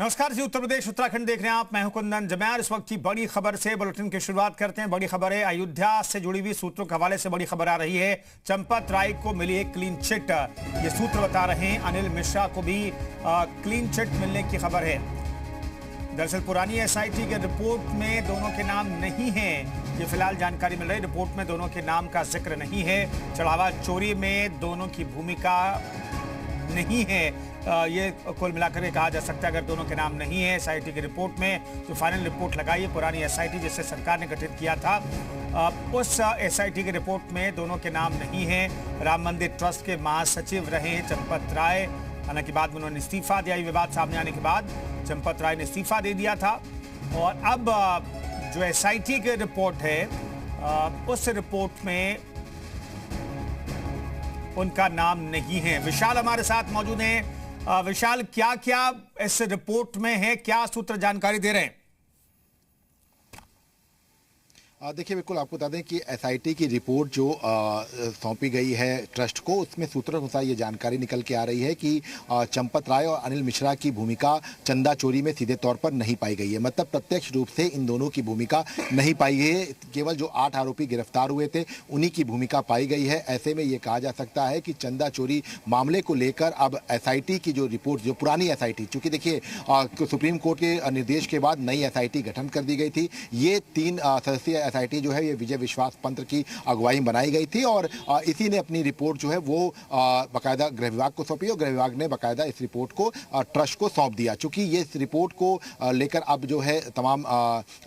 नमस्कार जी, उत्तर प्रदेश उत्तराखंड देख रहे हैं आप। मैं हूं कुंदन जमैर। इस वक्त की बड़ी खबर से बुलेटिन की शुरुआत करते हैं। बड़ी खबर है, अयोध्या से जुड़ी हुई सूत्रों के हवाले से बड़ी खबर आ रही है। चंपत राय को मिली एक क्लीन चिट, ये सूत्र बता रहे हैं। अनिल मिश्रा को भी क्लीन चिट मिलने की खबर है। दरअसल पुरानी एसआईटी के रिपोर्ट में दोनों के नाम नहीं है, ये फिलहाल जानकारी मिल रही है। रिपोर्ट में दोनों के नाम का जिक्र नहीं है। चढ़ावा चोरी में दोनों की भूमिका नहीं है, ये कुल मिलाकर कहा जा सकता है। अगर दोनों के नाम नहीं है एसआईटी की रिपोर्ट में, तो फाइनल रिपोर्ट लगाई है पुरानी एसआईटी जिसे सरकार ने गठित किया था। उस एसआईटी की रिपोर्ट में दोनों के नाम नहीं है। राम मंदिर ट्रस्ट के महासचिव रहे चंपत राय, हालांकि बाद में उन्होंने इस्तीफा दिया। ये विवाद सामने आने के बाद चंपत राय ने इस्तीफा दे दिया था। और अब जो एसआईटी की रिपोर्ट है, उस रिपोर्ट में उनका नाम नहीं है। विशाल हमारे साथ मौजूद हैं। विशाल, क्या क्या इस रिपोर्ट में है, क्या सूत्र जानकारी दे रहे हैं? देखिए, बिल्कुल आपको बता दें कि एसआईटी की रिपोर्ट जो सौंपी गई है ट्रस्ट को, उसमें सूत्रों के अनुसार ये जानकारी निकल के आ रही है कि चंपत राय और अनिल मिश्रा की भूमिका चंदा चोरी में सीधे तौर पर नहीं पाई गई है। मतलब प्रत्यक्ष रूप से इन दोनों की भूमिका नहीं पाई गई है। केवल जो 8 आरोपी गिरफ्तार हुए थे उन्हीं की भूमिका पाई गई है। ऐसे में ये कहा जा सकता है कि चंदा चोरी मामले को लेकर अब एसआईटी की जो रिपोर्ट, जो पुरानी एसआईटी, चूंकि देखिए सुप्रीम कोर्ट के निर्देश के बाद नई एसआईटी गठन कर दी गई थी। ये 3 सदस्यीय एसआईटी जो है ये विजय विश्वास पंत की अगुवाई में बनाई गई थी और इसी ने अपनी रिपोर्ट जो है वो बाकायदा गृह विभाग को सौंपी और गृह विभाग ने बाकायदा इस रिपोर्ट को ट्रस्ट को सौंप दिया। चूंकि ये इस रिपोर्ट को लेकर अब जो है तमाम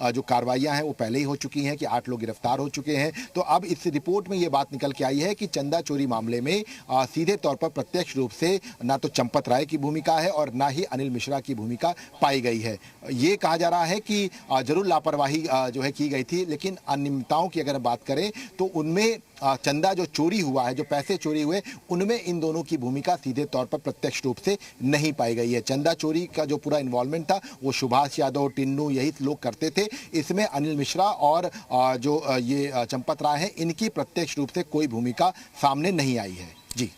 जो कार्रवाइयां हैं वो पहले ही हो चुकी हैं कि 8 लोग गिरफ्तार हो चुके हैं। तो अब इस रिपोर्ट में ये बात निकल के आई है कि चंदा चोरी मामले में सीधे तौर पर प्रत्यक्ष रूप से ना तो चंपत राय की भूमिका है और ना ही अनिल मिश्रा की भूमिका पाई गई है। ये कहा जा रहा है कि जरूर लापरवाही जो है की गई थी, लेकिन अनियमितताओं की अगर बात करें तो उनमें चंदा जो चोरी हुआ है, जो पैसे चोरी हुए, उनमें इन दोनों की भूमिका सीधे तौर पर प्रत्यक्ष रूप से नहीं पाई गई है। चंदा चोरी का जो पूरा इन्वॉल्वमेंट था वो सुभाष यादव, टिन्नू, यही लोग करते थे। इसमें अनिल मिश्रा और जो ये चंपत राय है, इनकी प्रत्यक्ष रूप से कोई भूमिका सामने नहीं आई है। जी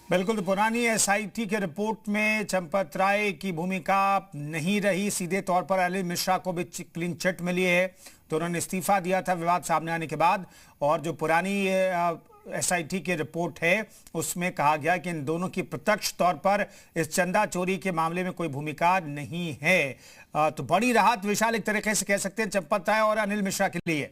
बिल्कुल, तो पुरानी एसआईटी के रिपोर्ट में चंपत राय की भूमिका नहीं रही। सीधे तौर पर अनिल मिश्रा को भी क्लीन चिट मिली है, तो उन्होंने इस्तीफा दिया था विवाद सामने आने के बाद। और जो पुरानी एसआईटी की रिपोर्ट है उसमें कहा गया कि इन दोनों की प्रत्यक्ष तौर पर इस चंदा चोरी के मामले में कोई भूमिका नहीं है। तो बड़ी राहत विशाल एक तरीके से कह सकते हैं चंपत राय और अनिल मिश्रा के लिए।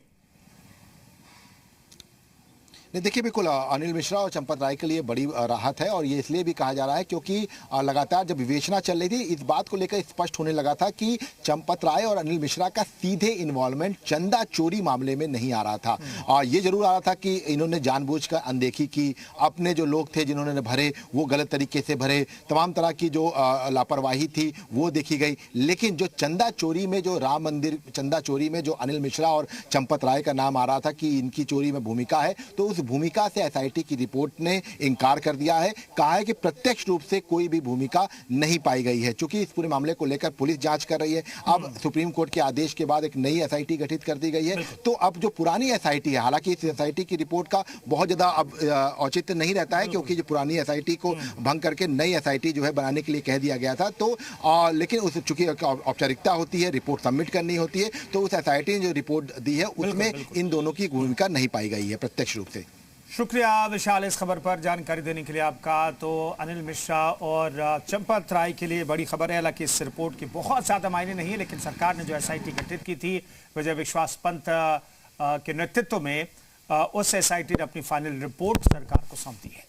देखिए, बिल्कुल अनिल मिश्रा और चंपत राय के लिए बड़ी राहत है और ये इसलिए भी कहा जा रहा है क्योंकि लगातार जब विवेचना चल रही थी इस बात को लेकर स्पष्ट होने लगा था कि चंपत राय और अनिल मिश्रा का सीधे इन्वॉल्वमेंट चंदा चोरी मामले में नहीं आ रहा था। ये जरूर आ रहा था कि इन्होंने जानबूझकर अनदेखी की, अपने जो लोग थे जिन्होंने भरे वो गलत तरीके से भरे, तमाम तरह की जो लापरवाही थी वो देखी गई। लेकिन जो चंदा चोरी में, जो राम मंदिर चंदा चोरी में जो अनिल मिश्रा और चंपत राय का नाम आ रहा था कि इनकी चोरी में भूमिका है, तो उस भूमिका से एसआईटी की रिपोर्ट ने इंकार कर दिया है। कहा है कि प्रत्यक्ष रूप से कोई भी भूमिका नहीं पाई गई है। चूंकि इस पूरे मामले को लेकर पुलिस जांच कर रही है। अब सुप्रीम कोर्ट के आदेश के बाद एक नई एसआईटी गठित कर दी गई है। तो अब जो पुरानी एसआईटी है, हालांकि इस एसआईटी की रिपोर्ट का बहुत ज्यादा अब औचित्य नहीं रहता है क्योंकि जो पुरानी एसआईटी को भंग करके नई एसआईटी जो है बनाने के लिए कह दिया गया था। तो लेकिन उस चूंकि औपचारिकता होती है, रिपोर्ट सबमिट करनी होती है, तो उस एसआईटी ने जो रिपोर्ट दी है उसमें इन दोनों की भूमिका नहीं पाई गई है प्रत्यक्ष रूप से। शुक्रिया विशाल इस खबर पर जानकारी देने के लिए आपका। तो अनिल मिश्रा और चंपत राय के लिए बड़ी खबर है। हालांकि इस रिपोर्ट की बहुत ज़्यादा मायने नहीं है, लेकिन सरकार ने जो एसआईटी गठित की थी विजय विश्वास पंत के नेतृत्व में, उस एसआईटी ने अपनी फाइनल रिपोर्ट सरकार को सौंप दी है।